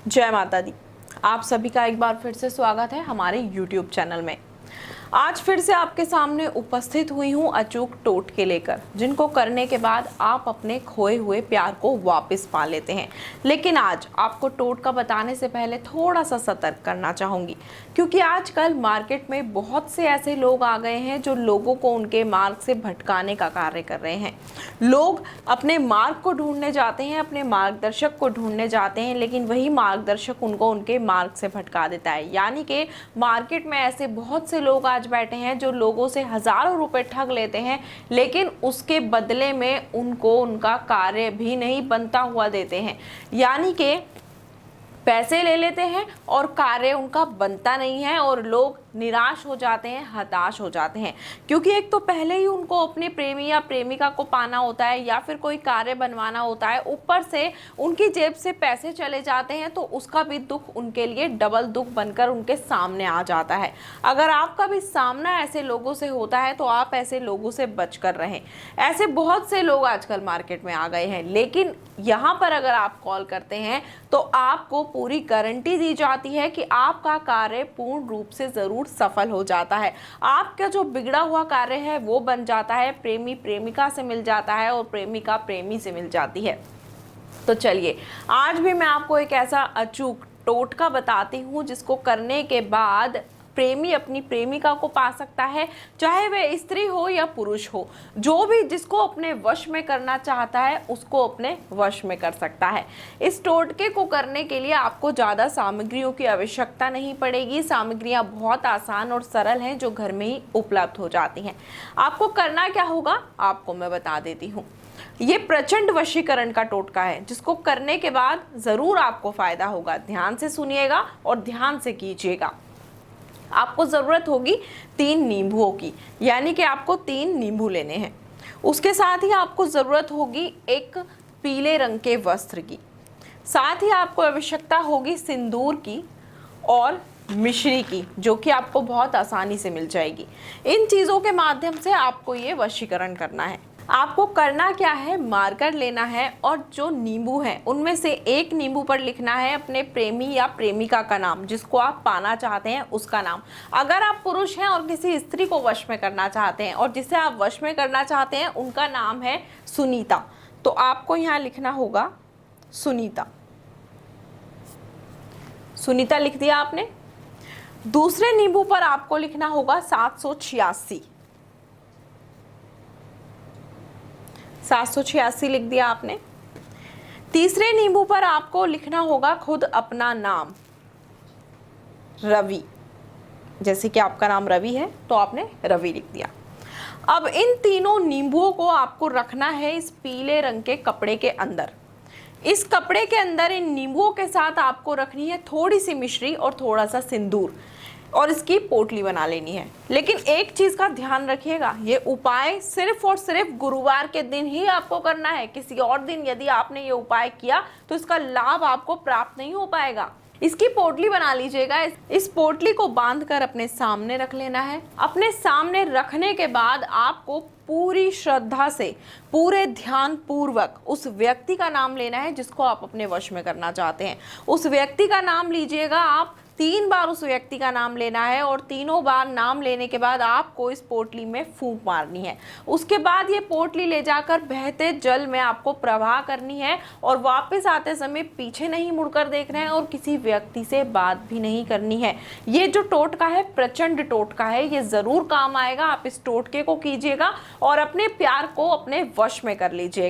जय माता दी। आप सभी का एक बार फिर से स्वागत है हमारे YouTube चैनल में। आज फिर से आपके सामने उपस्थित हुई हूँ अचूक टोटके लेकर, जिनको करने के बाद आप अपने खोए हुए प्यार को वापस पा लेते हैं। लेकिन आज आपको टोटका बताने से पहले थोड़ा सा सतर्क करना चाहूँगी, क्योंकि आजकल मार्केट में बहुत से ऐसे लोग आ गए हैं जो लोगों को उनके मार्ग से भटकाने का कार्य कर रहे हैं। लोग अपने मार्ग को ढूंढने जाते हैं, अपने मार्गदर्शक को ढूंढने जाते हैं, लेकिन वही मार्गदर्शक उनको उनके मार्ग से भटका देता है। यानी कि मार्केट में ऐसे बहुत से लोग आज बैठे हैं जो लोगों से हजारों रुपए ठग लेते हैं, लेकिन उसके बदले में उनको उनका कार्य भी नहीं बनता हुआ देते हैं। यानी कि पैसे ले लेते हैं और कार्य उनका बनता नहीं है और लोग निराश हो जाते हैं, हताश हो जाते हैं, क्योंकि एक तो पहले ही उनको अपने प्रेमी या प्रेमिका को पाना होता है या फिर कोई कार्य बनवाना होता है, ऊपर से उनकी जेब से पैसे चले जाते हैं, तो उसका भी दुख उनके लिए डबल दुख बनकर उनके सामने आ जाता है। अगर आपका भी सामना ऐसे लोगों से होता है तो आप ऐसे लोगों से बचकर रहें। ऐसे बहुत से लोग आजकल मार्केट में आ गए हैं, लेकिन यहाँ पर अगर आप कॉल करते हैं तो आपको पूरी गारंटी दी जाती है कि आपका कार्य पूर्ण रूप से जरूर सफल हो जाता है। आपका जो बिगड़ा हुआ कार्य है वो बन जाता है, प्रेमी प्रेमिका से मिल जाता है और प्रेमिका प्रेमी से मिल जाती है। तो चलिए, आज भी मैं आपको एक ऐसा अचूक टोटका बताती हूँ जिसको करने के बाद प्रेमी अपनी प्रेमिका को पा सकता है, चाहे वह स्त्री हो या पुरुष हो। जो भी जिसको अपने वश में करना चाहता है उसको अपने वश में कर सकता है। इस टोटके को करने के लिए आपको ज़्यादा सामग्रियों की आवश्यकता नहीं पड़ेगी। सामग्रियां बहुत आसान और सरल हैं जो घर में ही उपलब्ध हो जाती हैं। आपको करना क्या होगा आपको मैं बता देती हूँ। ये प्रचंड वशीकरण का टोटका है जिसको करने के बाद ज़रूर आपको फायदा होगा। ध्यान से सुनिएगा और ध्यान से कीजिएगा। आपको ज़रूरत होगी 3 नींबुओं की, यानी कि आपको 3 नींबू लेने हैं। उसके साथ ही आपको ज़रूरत होगी एक पीले रंग के वस्त्र की। साथ ही आपको आवश्यकता होगी सिंदूर की और मिश्री की, जो कि आपको बहुत आसानी से मिल जाएगी। इन चीज़ों के माध्यम से आपको ये वशीकरण करना है। आपको करना क्या है, मार्कर लेना है और जो नींबू हैं उनमें से एक नींबू पर लिखना है अपने प्रेमी या प्रेमिका का नाम, जिसको आप पाना चाहते हैं उसका नाम। अगर आप पुरुष हैं और किसी स्त्री को वश में करना चाहते हैं और जिसे आप वश में करना चाहते हैं उनका नाम है सुनीता, तो आपको यहाँ लिखना होगा सुनीता। सुनीता लिख दिया आपने। दूसरे नींबू पर आपको लिखना होगा 786। 786 लिख दिया आपने। तीसरे नींबू पर आपको लिखना होगा खुद अपना नाम, रवि। जैसे कि आपका नाम रवि है तो आपने रवि लिख दिया। अब इन तीनों नींबुओं को आपको रखना है इस पीले रंग के कपड़े के अंदर। इस कपड़े के अंदर इन नींबुओं के साथ आपको रखनी है थोड़ी सी मिश्री और थोड़ा सा सिंदूर, और इसकी पोटली बना लेनी है। लेकिन एक चीज का ध्यान रखिएगा, ये उपाय सिर्फ और सिर्फ गुरुवार के दिन ही आपको करना है। किसी और दिन यदि आपने ये उपाय किया तो इसका लाभ आपको प्राप्त नहीं हो पाएगा। इसकी पोटली बना लीजिएगा। इस पोटली को बांधकर अपने सामने रख लेना है। अपने सामने रखने के बाद आपको पूरी श्रद्धा से, पूरे ध्यान पूर्वक उस व्यक्ति का नाम लेना है जिसको आप अपने वश में करना चाहते हैं। उस व्यक्ति का नाम लीजिएगा आप। 3 बार उस व्यक्ति का नाम लेना है और तीनों बार नाम लेने के बाद आपको इस पोटली में फूंक मारनी है। उसके बाद ये पोटली ले जाकर बहते जल में आपको प्रवाह करनी है और वापस आते समय पीछे नहीं मुड़कर देखना है और किसी व्यक्ति से बात भी नहीं करनी है। ये जो टोटका है प्रचंड टोटका है, ये ज़रूर काम आएगा। आप इस टोटके को कीजिएगा और अपने प्यार को अपने वश में कर लीजिएगा।